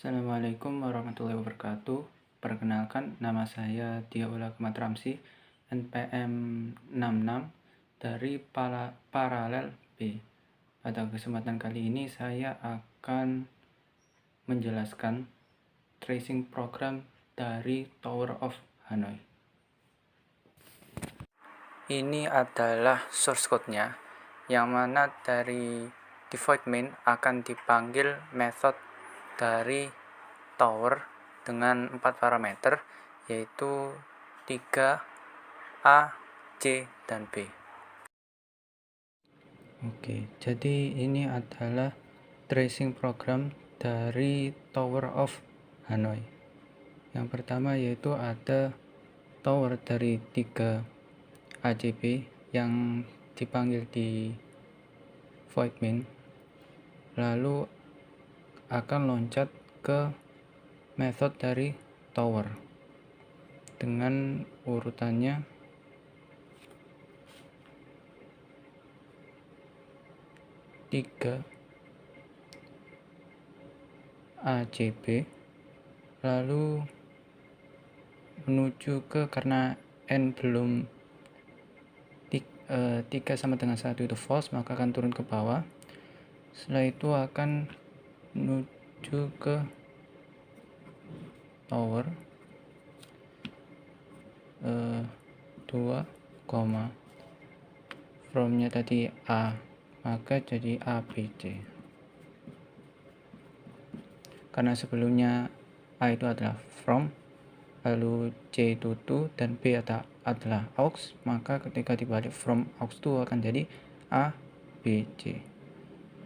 Assalamualaikum warahmatullahi wabarakatuh. Perkenalkan, nama saya Diaula Kematramsi, NPM 66 dari Paralel B. Pada kesempatan kali ini saya akan menjelaskan tracing program dari Tower of Hanoi. Ini adalah source code-nya, yang mana dari default main akan dipanggil method dari tower dengan 4 parameter, yaitu 3, A, C, dan B. Oke, jadi ini adalah tracing program dari Tower of Hanoi. Yang pertama yaitu ada tower dari 3 ACB yang dipanggil di void main, lalu akan loncat ke method dari tower dengan urutannya 3 ACB, lalu menuju ke, karena N belum 3 sama dengan 1 itu false, maka akan turun ke bawah. Setelah itu akan menuju ke tower 2, from-nya tadi A, maka jadi ABC. Karena sebelumnya A itu adalah from, lalu C itu to, dan B adalah aux, maka ketika dibalik from aux to akan jadi A, B, C.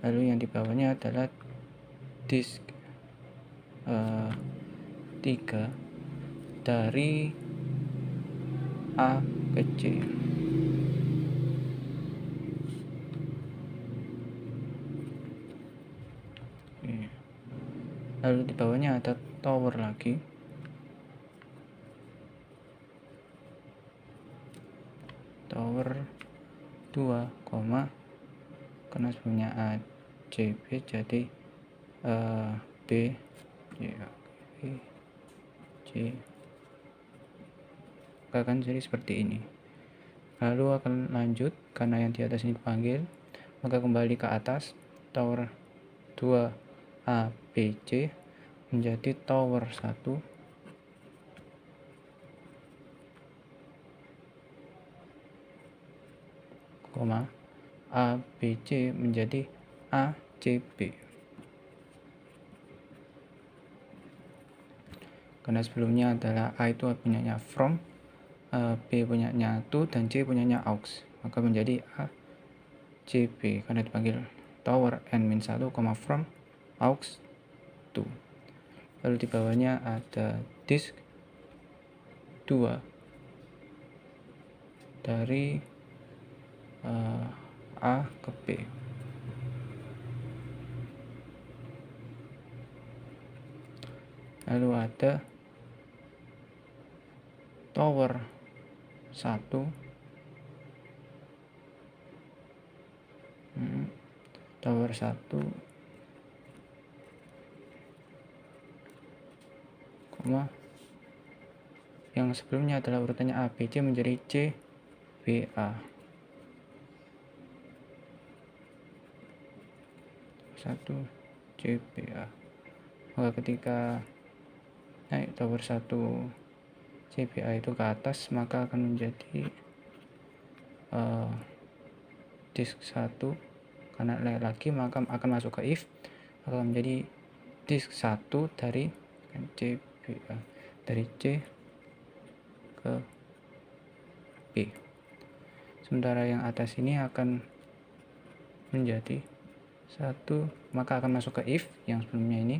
Lalu yang di bawahnya adalah disk 3 dari A ke C. Lalu di bawahnya ada tower lagi, tower 2, karena sebelumnya A, C, B, jadi B, C, akan jadi seperti ini. Lalu akan lanjut, karena yang di atas ini dipanggil, maka kembali ke atas, tower 2 A, B, C menjadi tower 1, A, B, C menjadi A, C, B. Karena sebelumnya adalah A itu punyanya from, B punyanya to, dan C punyanya aux, maka menjadi A, C, B karena dipanggil tower N-1, from, aux, to. Lalu di bawahnya ada disk 2 dari A ke B. Lalu ada tower 1, tower 1, yang sebelumnya adalah urutannya A, B, C menjadi C, B, A. 1, C, B, A. Maka ketika naik tower 1 C, B, A itu ke atas, maka akan menjadi disk 1, karena lagi maka akan masuk ke if, akan menjadi disk 1 dari C, B, A, dari C ke B. Sementara yang atas ini akan menjadi 1, maka akan masuk ke if yang sebelumnya ini,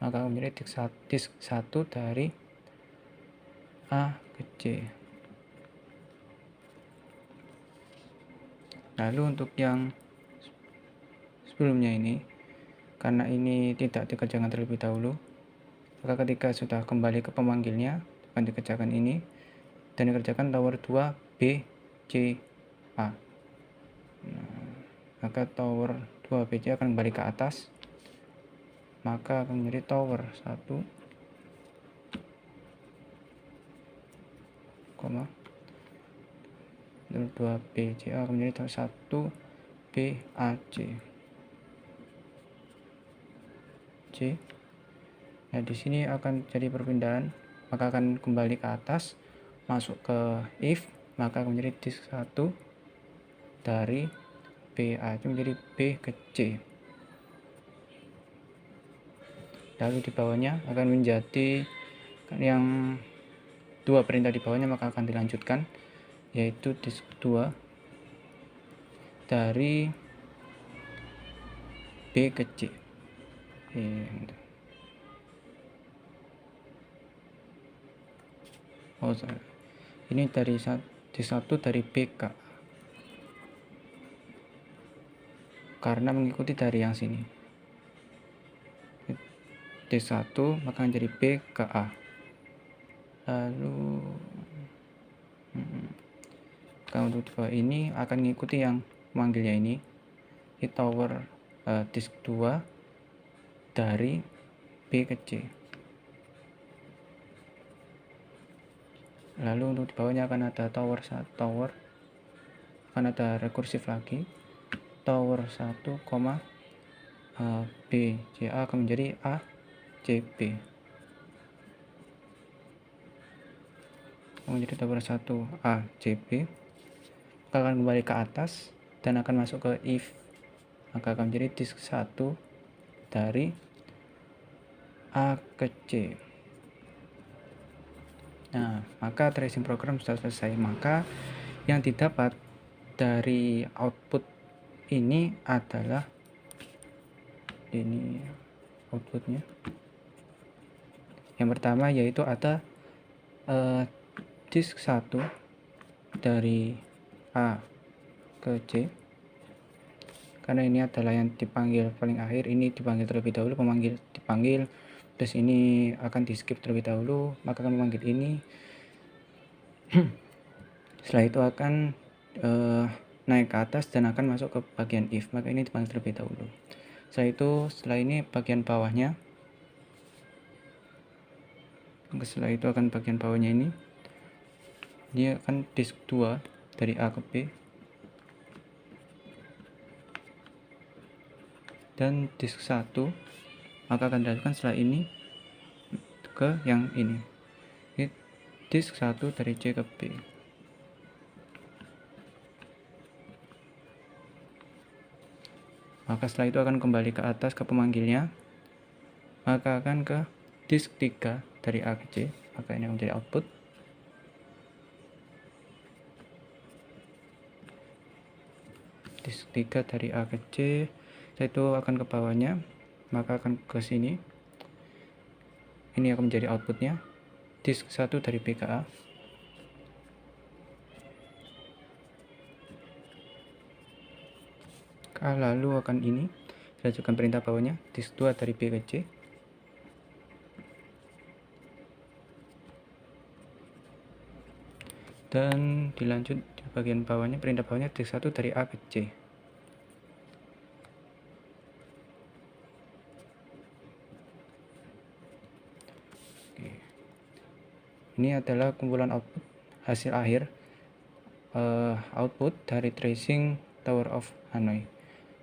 maka akan menjadi disk 1 dari A ke C. Lalu untuk yang sebelumnya ini, karena ini tidak dikerjakan terlebih dahulu, maka ketika sudah kembali ke pemanggilnya akan dikerjakan ini dan dikerjakan tower 2 B, C, A. Maka tower 2 B, C akan kembali ke atas, maka akan menjadi tower 1, 2B CA akan menjadi 1 BAC C. Nah, di sini akan jadi perpindahan, maka akan kembali ke atas, masuk ke if, maka akan menjadi disk 1 dari BA itu menjadi B ke C. Lalu di bawahnya akan menjadi yang dua perintah di bawahnya, maka akan dilanjutkan, yaitu disk 2 dari B ke C. Ini dari disk 1 dari B ke A, karena mengikuti dari yang sini. Disk 1 maka menjadi B ke A. Lalu kalau untuk di bawah ini akan mengikuti yang memanggilnya ini di tower disk 2 dari B ke C. Lalu untuk di bawahnya akan ada tower akan ada rekursif lagi, tower 1, B CA akan menjadi A CB, menjadi tower 1 A CB, akan kembali ke atas dan akan masuk ke if, maka akan menjadi disk 1 dari A ke C. Nah, maka tracing program sudah selesai. Maka yang didapat dari output ini adalah ini outputnya. Yang pertama yaitu ada disk 1 dari A ke C, karena ini adalah yang dipanggil paling akhir, ini dipanggil terlebih dahulu, dipanggil, terus ini akan di skip terlebih dahulu, maka akan memanggil ini. Setelah itu akan naik ke atas dan akan masuk ke bagian if, maka ini dipanggil terlebih dahulu. Setelah ini bagian bawahnya, setelah itu akan bagian bawahnya ini, dia akan disk 2 dari A ke B, dan disk 1 maka akan dilanjutkan setelah ini ke yang ini disk 1 dari C ke B. Maka setelah itu akan kembali ke atas ke pemanggilnya, maka akan ke disk 3 dari A ke C, maka ini menjadi output. Disk 3 dari A ke C, setelah itu akan ke bawahnya, maka akan ke sini, ini akan menjadi outputnya, disk 1 dari B ke A. Lalu akan ini dilanjutkan perintah bawahnya, disk 2 dari B ke C, dan dilanjut di bagian bawahnya, perintah bawahnya disk 1 dari A ke C. Ini adalah kumpulan output hasil akhir output dari tracing Tower of Hanoi.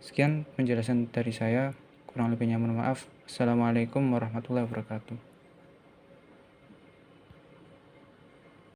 Sekian penjelasan dari saya, kurang lebihnya mohon maaf. Assalamualaikum warahmatullahi wabarakatuh.